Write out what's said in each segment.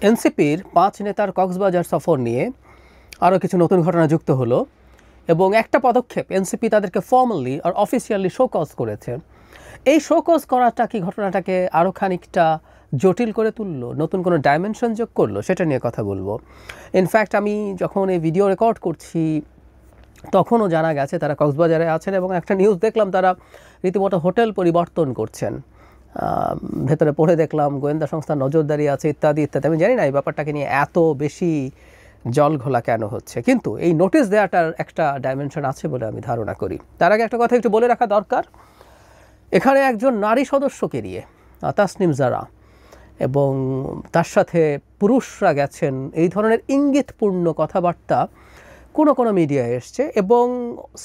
এনসিপির ৫ নেতার কক্সবাজার সফর নিয়ে আরও কিছু নতুন ঘটনা যুক্ত হলো এবং একটা পদক্ষেপ এনসিপি তাদেরকে ফর্মালি আর অফিসিয়ালি শোকজ করেছে। এই শোকজ করাটা কি ঘটনাটাকে আরও খানিকটা জটিল করে তুললো, নতুন কোনো ডাইমেনশন যোগ করলো, সেটা নিয়ে কথা বলবো। ইনফ্যাক্ট আমি যখন এই ভিডিও রেকর্ড করছি তখনও জানা গেছে তারা কক্সবাজারে আছেন এবং একটা নিউজ দেখলাম তারা রীতিমতো হোটেল পরিবর্তন করছেন। ভেতরে পড়ে দেখলাম গোয়েন্দা সংস্থার নজরদারি আছে ইত্যাদি ইত্যাদি। আমি জানি না এই ব্যাপারটাকে নিয়ে এত বেশি জল ঘোলা কেন হচ্ছে, কিন্তু এই নোটিশ দেওয়াটার একটা ডাইমেনশন আছে বলে আমি ধারণা করি। তার আগে একটা কথা একটু বলে রাখা দরকার, এখানে একজন নারী সদস্যকে নিয়ে তাসনিম জারা এবং তার সাথে পুরুষরা গেছেন, এই ধরনের ইঙ্গিতপূর্ণ কথাবার্তা কোনো কোনো মিডিয়ায় এসছে এবং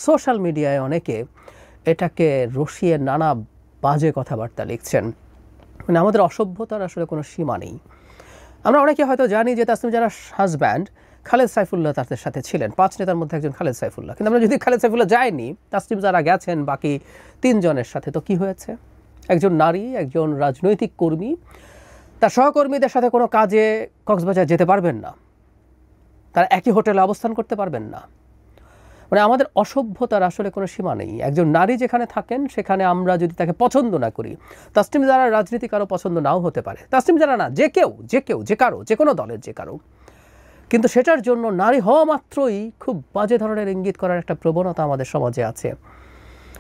সোশ্যাল মিডিয়ায় অনেকে এটাকে রসিয়ে নানা বাজে কথাবার্তা লিখছেন। মানে আমাদের অসভ্যতার আসলে কোনো সীমা নেই। আমরা অনেকে হয়তো জানি যে তাসনিম জারার হাজব্যান্ড খালেদ সাইফুল্লাহ তাদের সাথে ছিলেন, ৫ নেতার মধ্যে একজন খালেদ সাইফুল্লাহ। কিন্তু আমরা যদি খালেদ সাইফুল্লাহ যায়নি, তাসনিম জারা গেছেন বাকি ৩ জনের সাথে, তো কি হয়েছে? একজন নারী, একজন রাজনৈতিক কর্মী তার সহকর্মীদের সাথে কোনো কাজে কক্সবাজার যেতে পারবেন না, তারা একই হোটেলে অবস্থান করতে পারবেন না। মানে আমাদের অসভ্যতার আসলে কোনো সীমা নেই। একজন নারী যেখানে থাকেন সেখানে আমরা যদি তাকে পছন্দ না করি, তাসনিম জারার রাজনীতি কারো পছন্দ নাও হতে পারে, তাসনিম জারা না, যে কেউ যে কারো, যে কোনো দলের যে কারো, কিন্তু সেটার জন্য নারী হওয়া মাত্রই খুব বাজে ধরনের ইঙ্গিত করার একটা প্রবণতা আমাদের সমাজে আছে।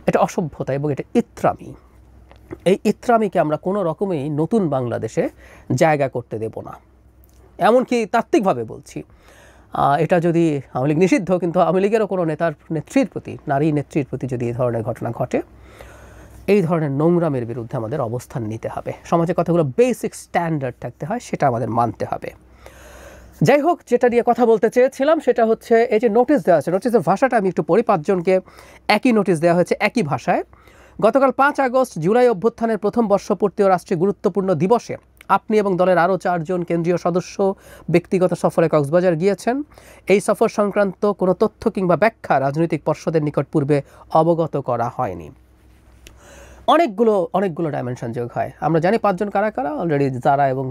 এটা অসভ্যতা এবং এটা ইত্রামি। এই ইত্রামিকে আমরা কোনো রকমেই নতুন বাংলাদেশে জায়গা করতে দেব না। এমনকি তাত্ত্বিকভাবে বলছি, এটা যদি আওয়ামী লীগ নিষিদ্ধ, কিন্তু আওয়ামী লীগেরও কোনো নেত্রীর প্রতি, নারী নেত্রীর প্রতি যদি এই ধরনের ঘটনা ঘটে, এই ধরনের নোংরামের বিরুদ্ধে আমাদের অবস্থান নিতে হবে। সমাজে কতগুলো বেসিক স্ট্যান্ডার্ড থাকতে হয়, সেটা আমাদের মানতে হবে। যাই হোক, যেটা নিয়ে কথা বলতে চেয়েছিলাম সেটা হচ্ছে এই যে নোটিশ দেওয়া আছে, নোটিশের ভাষাটা আমি একটু পড়ি। ৫ জনকে একই নোটিশ দেওয়া হয়েছে একই ভাষায়। গতকাল ৫ আগস্ট জুলাই অভ্যুত্থানের প্রথম বর্ষপূর্তি ও রাষ্ট্রীয় গুরুত্বপূর্ণ দিবসে আপনি এবং দলের আরও ৪ জন কেন্দ্রীয় সদস্য ব্যক্তিগত সফরে কক্সবাজার গিয়েছেন। এই সফর সংক্রান্ত কোনো তথ্য কিংবা ব্যাখ্যা রাজনৈতিক পর্ষদের নিকট পূর্বে অবগত করা হয়নি। অনেকগুলো ডাইমেনশন যোগ হয়। আমরা জানি ৫ জন কারা কারা, অলরেডি জারা এবং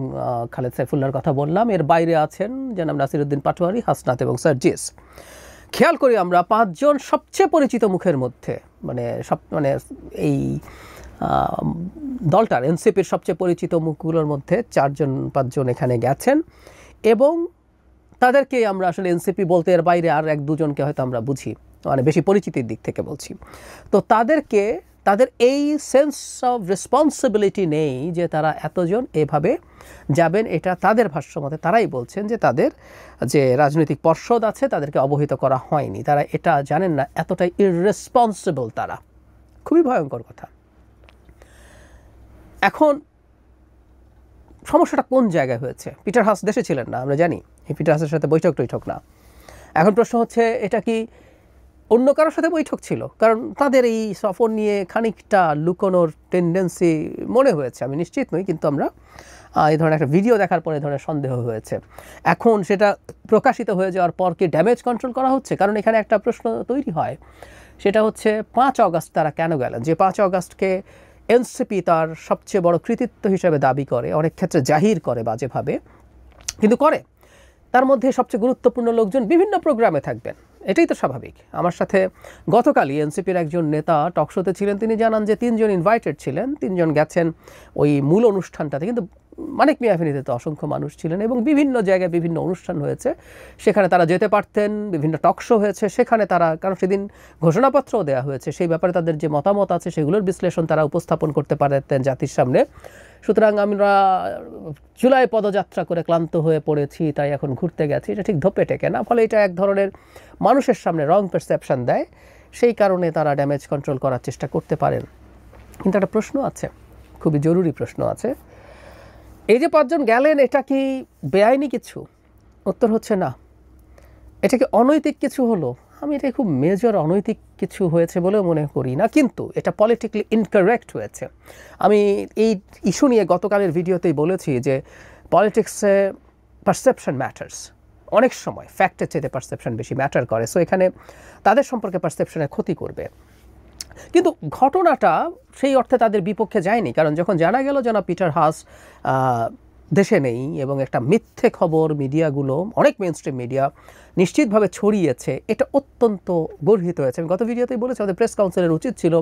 খালেদ সাইফুল্লাহর কথা বললাম। এর বাইরে আছেন জনাব নাসিরউদ্দিন পাটোয়ারি, হাসনাত এবং সার্জিস। খেয়াল করি আমরা ৫ জন সবচেয়ে পরিচিত মুখের মধ্যে, মানে এই দলটার এনসিপির সবচেয়ে পরিচিত মুখগুলোর মধ্যে ৫ জন এখানে গেছেন এবং তাদেরকে আমরা আসলে এনসিপি বলতে এর বাইরে আর ১-২ জনকে হয়তো আমরা বুঝি, মানে বেশি পরিচিতির দিক থেকে বলছি। তো তাদের এই সেন্স অফ রেসপন্সিবিলিটি নেই যে তারা এতজন এভাবে যাবেন। এটা তাদের ভাষ্য মতে তারাই বলছেন যে তাদের যে রাজনৈতিক পর্ষদ আছে তাদেরকে অবহিত করা হয়নি, তারা এটা জানেন না, এতটাই ইররেসপন্সিবল তারা। খুবই ভয়ঙ্কর কথা। এখন সমস্যাটা কোন জায়গায় হয়েছে? পিটার হাস দেশে ছিলেন না, আমরা জানি। এই পিটার হাসের সাথে বৈঠক না। এখন প্রশ্ন হচ্ছে, এটা কি অন্য কারোর সাথে বৈঠক ছিল? কারণ তাদের এই সফর নিয়ে খানিকটা লুকোনোর টেন্ডেন্সি মনে হয়েছে, আমি নিশ্চিত নই, কিন্তু আমরা এই ধরনের একটা ভিডিও দেখার পরে এই ধরনের সন্দেহ হয়েছে। এখন সেটা প্রকাশিত হয়ে যাওয়ার পর কি ড্যামেজ কন্ট্রোল করা হচ্ছে? কারণ এখানে একটা প্রশ্ন তৈরি হয়, সেটা হচ্ছে ৫ আগস্ট তারা কেন গেলেন? যে ৫ আগস্টকে এনসিপি তার সবচেয়ে বড় কৃতিত্ব হিসেবে দাবি করে, অনেক ক্ষেত্রে জাহির করে বাজেভাবে, কিন্তু করে। তার মধ্যে সবচেয়ে গুরুত্বপূর্ণ লোকজন বিভিন্ন প্রোগ্রামে থাকবেন, এটাই তো স্বাভাবিক। আমার সাথে গতকালই এনসিপির একজন নেতা টকশোতে ছিলেন, তিনি জানান যে ৩ জন ইনভাইটেড ছিলেন, ৩ জন গেছেন ওই মূল অনুষ্ঠানটাতে, কিন্তু মানিক মিয়া এভিনিউতে তো অসংখ্য মানুষ ছিলেন এবং বিভিন্ন জায়গায় বিভিন্ন অনুষ্ঠান হয়েছে, সেখানে তারা যেতে পারতেন। বিভিন্ন টকশো হয়েছে, সেখানে তারা, কারণ সেদিন ঘোষণাপত্রও দেওয়া হয়েছে, সেই ব্যাপারে তাদের যে মতামত আছে সেগুলোর বিশ্লেষণ তারা উপস্থাপন করতে পারতেন জাতির সামনে। সুতরাং আমরা জুলাই পদযাত্রা করে ক্লান্ত হয়ে পড়েছি, তাই এখন ঘুরতে গেছি, এটা ঠিক ধোপে টেকে না। ফলে এটা এক ধরনের মানুষের সামনে রং পারসেপশন দেয়, সেই কারণে তারা ড্যামেজ কন্ট্রোল করার চেষ্টা করতে পারেন। কিন্তু একটা প্রশ্ন আছে, খুবই জরুরি প্রশ্ন আছে, এই যে ৫ জন গেলেন, এটা কি বেআইনি কিছু? উত্তর হচ্ছে না। এটা কি অনৈতিক কিছু হলো? আমি এটা খুব মেজর অনৈতিক কিছু হয়েছে বলেও মনে করি না, কিন্তু এটা পলিটিক্যালি ইনকারেক্ট হয়েছে। আমি এই ইস্যু নিয়ে গতকালের ভিডিওতেই বলেছি যে পলিটিক্সে পারসেপশন ম্যাটার্স। অনেক সময় ফ্যাক্টের চেয়ে পারসেপশন বেশি ম্যাটার করে। সো এখানে তাদের সম্পর্কে পারসেপশনের ক্ষতি করবে, কিন্তু ঘটনাটা সেই অর্থে তাদের বিপক্ষে যায়নি। কারণ যখন জানা গেল জনাব পিটার হাস দেশে নেই এবং একটা মিথ্যে খবর মিডিয়াগুলো অনেক মেইনস্ট্রিম মিডিয়া নিশ্চিতভাবে ছড়িয়েছে, এটা অত্যন্ত গর্হিত হয়েছে। আমি গত ভিডিওতেই বলেছি আমাদের প্রেস কাউন্সিলের উচিত ছিল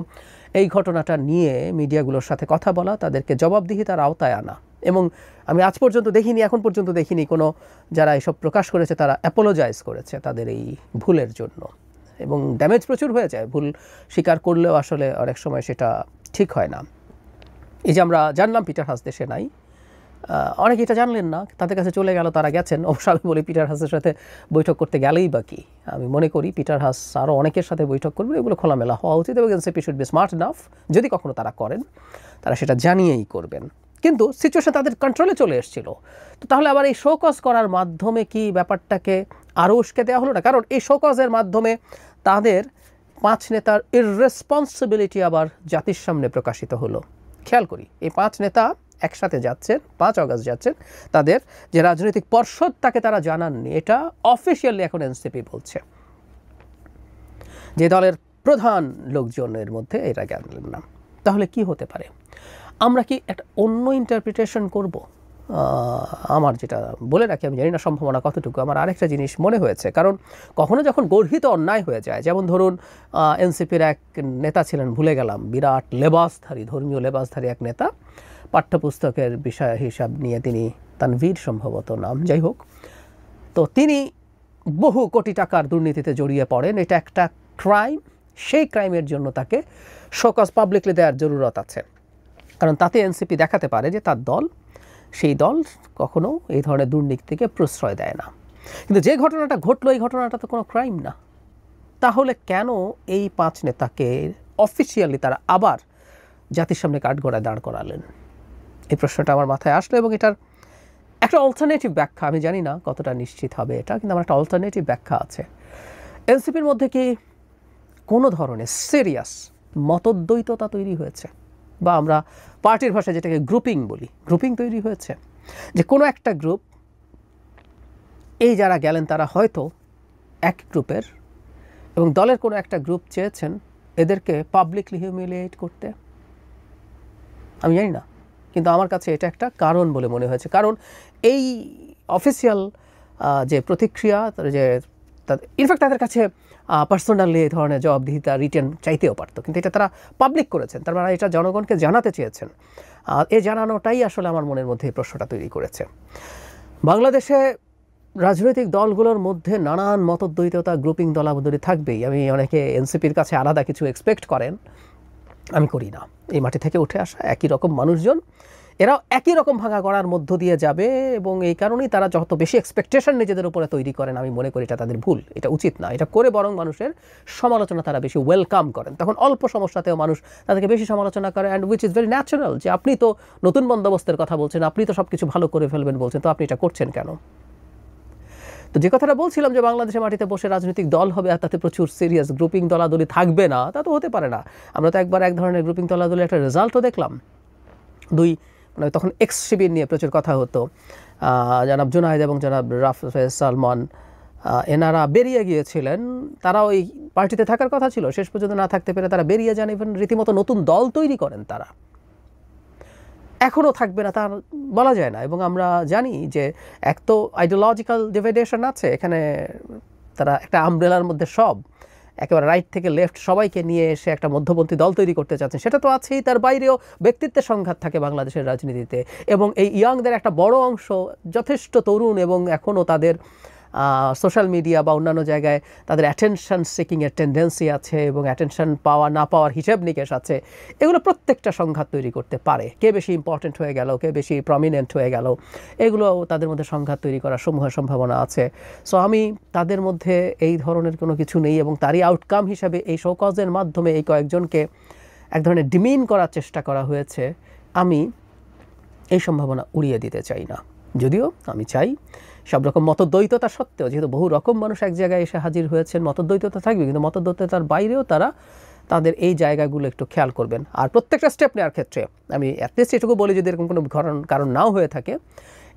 এই ঘটনাটা নিয়ে মিডিয়াগুলোর সাথে কথা বলা, তাদেরকে জবাবদিহিতার আওতায় আনা। এবং আমি আজ পর্যন্ত দেখিনি, এখন পর্যন্ত দেখিনি কোনো যারা এসব প্রকাশ করেছে তারা অ্যাপোলোজাইজ করেছে তাদের এই ভুলের জন্য। এবং ড্যামেজ প্রচুর হয়ে যায়, ভুল স্বীকার করলেও আসলে অনেক সময় সেটা ঠিক হয় না। এই যে আমরা জানলাম পিটার হাস দেশে নাই, অনেকে এটা জানলেন না, তাদের কাছে চলে গেল, তারা গেছেন। অবশ্য আমি বলি পিটার হাসের সাথে বৈঠক করতে গেলেই বা কি, আমি মনে করি পিটার হাস আরও অনেকের সাথে বৈঠক করবেন, এগুলো খোলামেলা হওয়া উচিত এবং NCP should be smart Naf, যদি কখনো তারা করেন তারা সেটা জানিয়েই করবেন। কিন্তু সিচুয়েশন তাদের কন্ট্রোলে চলে এসেছিল, তো তাহলে আবার এই শোকজ করার মাধ্যমে কি ব্যাপারটাকে আরও উস্কে দেওয়া হলো না? কারণ এই শোকজের মাধ্যমে তাদের 5 নেতার ইররেসপন্সিবিলিটি আবার জাতির সামনে প্রকাশিত হলো। খেয়াল করি, এই 5 নেতা একসাথে যাচ্ছেন, 5 আগস্ট যাচ্ছেন, তাদের যে রাজনৈতিক পর্ষদ তাকে তারা জানাননি, এটা অফিসিয়ালি এখন এনসিপি বলছে। যে দলের প্রধান লোকজনের মধ্যে এটা জানলেন না, তাহলে কি হতে পারে? আমরা কি একটা অন্য ইন্টারপ্রিটেশন করব? আমার যেটা বলে রাখি, আমি জানি না সম্ভাবনা কতটুকু, আমার আরেকটা জিনিস মনে হয়েছে, কারণ কখনো যখন গর্হিত অন্যায় হয়ে যায়, যেমন ধরুন এনসিপির এক নেতা ছিলেন, ভুলে গেলাম, বিরাট লেবাসধারী, ধর্মীয় লেবাসধারী এক নেতা, পাঠ্যপুস্তকের বিষয় হিসাব নিয়ে তিনি, তানভীর সম্ভবত নাম, যাই হোক, তো তিনি বহু কোটি টাকার দুর্নীতিতে জড়িয়ে পড়েন, এটা একটা ক্রাইম। সেই ক্রাইমের জন্য তাকে শোকজ পাবলিকলি দেওয়ার জরুরত আছে, কারণ তাতে এনসিপি দেখাতে পারে যে তার দল, সেই দল কখনো এই ধরনের দুর্নীতিকে প্রশ্রয় দেয় না। কিন্তু যে ঘটনাটা ঘটলো, এই ঘটনাটা তো কোনো ক্রাইম না, তাহলে কেন এই 5 নেতাকে অফিসিয়ালি তারা আবার জাতির সামনে কাঠগড়ায় দাঁড় করালেন? এই প্রশ্নটা আমার মাথায় আসলো এবং এটার একটা অল্টারনেটিভ ব্যাখ্যা, আমি জানি না কতটা নিশ্চিত হবে এটা, কিন্তু আমার একটা অল্টারনেটিভ ব্যাখ্যা আছে। এনসিপির মধ্যে কি কোনো ধরনের সিরিয়াস মতদ্বৈততা তৈরি হয়েছে, বা আমরা পার্টির ভাষায় যেটাকে গ্রুপিং বলি, গ্রুপিং তৈরি হয়েছে, যে কোনো একটা গ্রুপ, এই যারা গেলেন তারা হয়তো এক গ্রুপের, এবং দলের কোনো একটা গ্রুপ চেয়েছেন এদেরকে পাবলিকলি হিউমিলিয়েট করতে? আমি জানি না, কিন্তু আমার কাছে এটা একটা কারণ বলে মনে হয়েছে। কারণ এই অফিসিয়াল যে প্রতিক্রিয়া, যে ইনফ্যাক্ট তাদের কাছে পার্সোনালি এই ধরনের জবাবদিহিতা রিটেন চাইতেও পারতো, কিন্তু এটা তারা পাবলিক করেছেন, তার মানে এটা জনগণকে জানাতে চেয়েছেন। এই জানানোটাই আসলে আমার মনের মধ্যে এই প্রশ্নটা তৈরি করেছে। বাংলাদেশে রাজনৈতিক দলগুলোর মধ্যে নানান মতদ্বৈততা, গ্রুপিং, দলাবদলি থাকবেই। আমি অনেকে এনসিপির কাছে আলাদা কিছু এক্সপেক্ট করেন, আমি করি না। এই মাটি থেকে উঠে আসা একই রকম মানুষজন, এরাও একই রকম ভাঙা গড়ার মধ্য দিয়ে যাবে, এবং এই কারণেই তারা যত বেশি এক্সপেকটেশন নিজেদের উপরে তৈরি করেন, আমি মনে করি এটা তাদের ভুল, এটা উচিত না। এটা করে বরং মানুষের সমালোচনা তারা বেশি ওয়েলকাম করেন, তখন অল্প সমস্যাতেও মানুষ তাদেরকে বেশি সমালোচনা করে, and which is very natural. যে আপনি তো নতুন বন্দোবস্তের কথা বলছেন, আপনি তো সব কিছু ভালো করে ফেলবেন বলছেন, তো আপনি এটা করছেন কেন? তো যে কথাটা বলছিলাম যে বাংলাদেশের মাটিতে বসে রাজনৈতিক দল হবে আর তাতে প্রচুর সিরিয়াস গ্রুপিং দলাদলি থাকবে না, তা তো হতে পারে না। আমরা তো একবার এক ধরনের গ্রুপিং দলাদলি একটা রেজাল্টও দেখলাম। মানে তখন এক্স শিবির নিয়ে প্রচুর কথা হতো, জনাব জুনায়েদ এবং জনাব রাফেজ সালমান, এনারা বেরিয়ে গিয়েছিলেন, তারা ওই পার্টিতে থাকার কথা ছিল, শেষ পর্যন্ত না থাকতে পেরে তারা বেরিয়ে যান, ইভেন রীতিমতো নতুন দল তৈরি করেন তারা। এখনও থাকবে না তার বলা যায় না, এবং আমরা জানি যে এক তো আইডিওলজিক্যাল ডিভাইডেশন আছে এখানে, তারা একটা আমব্রেলার মধ্যে সব একেবারে রাইট থেকে লেফট সবাইকে নিয়ে এসে একটা মধ্যপন্থী দল তৈরি করতে চাচ্ছেন, সেটা তো আছেই। তার বাইরেও ব্যক্তিত্বের সংঘাত থাকে বাংলাদেশের রাজনীতিতে, এবং এই ইয়াংদের একটা বড় অংশ যথেষ্ট তরুণ, এবং এখনও তাদের সোশ্যাল মিডিয়া বা অন্যান্য জায়গায় তাদের অ্যাটেনশন সিকিংয়ের টেন্ডেন্সি আছে, এবং অ্যাটেনশন পাওয়া না পাওয়ার হিসেব নিকেশ আছে। এগুলো প্রত্যেকটা সংঘাত তৈরি করতে পারে, কে বেশি ইম্পর্টেন্ট হয়ে গেল, কে বেশি প্রমিনেন্ট হয়ে গেল, এগুলো তাদের মধ্যে সংঘাত তৈরি করার সমূহ সম্ভাবনা আছে। সো আমি তাদের মধ্যে এই ধরনের কোনো কিছু নেই, এবং তারই আউটকাম হিসাবে এই শোকজের মাধ্যমে এই কয়েকজনকে এক ধরনের ডিমিন করার চেষ্টা করা হয়েছে, আমি এই সম্ভাবনা উড়িয়ে দিতে চাই না। যদিও আমি চাই সব রকম মতদ্বৈততা সত্ত্বেও, যেহেতু বহু রকম মানুষ এক জায়গায় এসে হাজির হয়েছেন, মতদ্বৈততা থাকবে, কিন্তু মতদ্বৈততার বাইরেও তারা তাদের এই জায়গাগুলো একটু খেয়াল করবেন। আর প্রত্যেকটা স্টেপ নেওয়ার ক্ষেত্রে আমি অ্যাটলিস্ট এটুকু বলি, যদি এরকম কোনো কারণ নাও হয়ে থাকে,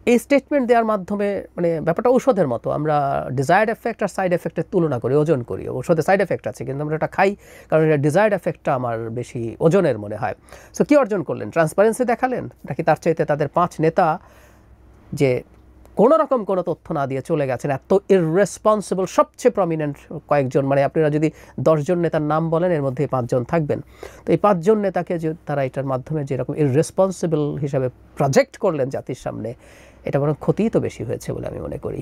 এই স্টেটমেন্ট দেওয়ার মাধ্যমে মানে ব্যাপারটা ঔষধের মতো, আমরা ডিজায়ার্ড এফেক্ট আর সাইড এফেক্টের তুলনা করি, ওজন করি। ওষুধে সাইড এফেক্ট আছে, কিন্তু আমরা এটা খাই কারণ এটা ডিজায়ার্ড এফেক্টটা আমার বেশি ওজনের মনে হয়। সো কী অর্জন করলেন? ট্রান্সপারেন্সি দেখালেন, নাকি তার চাইতে তাদের 5 নেতা যে কোনো রকম কোনো তথ্য না দিয়ে চলে গেছেন, এত ইররেসপন্সিবল সবচেয়ে প্রমিনেন্ট কয়েকজন, মানে আপনারা যদি 10 জন নেতার নাম বলেন এর মধ্যে 5 জন থাকবেন। তো এই 5 জন নেতাকে যে তারা এটার মাধ্যমে যেরকম ইররেসপন্সিবল হিসাবে প্রজেক্ট করলেন জাতির সামনে, এটা বরং ক্ষতিই তো বেশি হয়েছে বলে আমি মনে করি।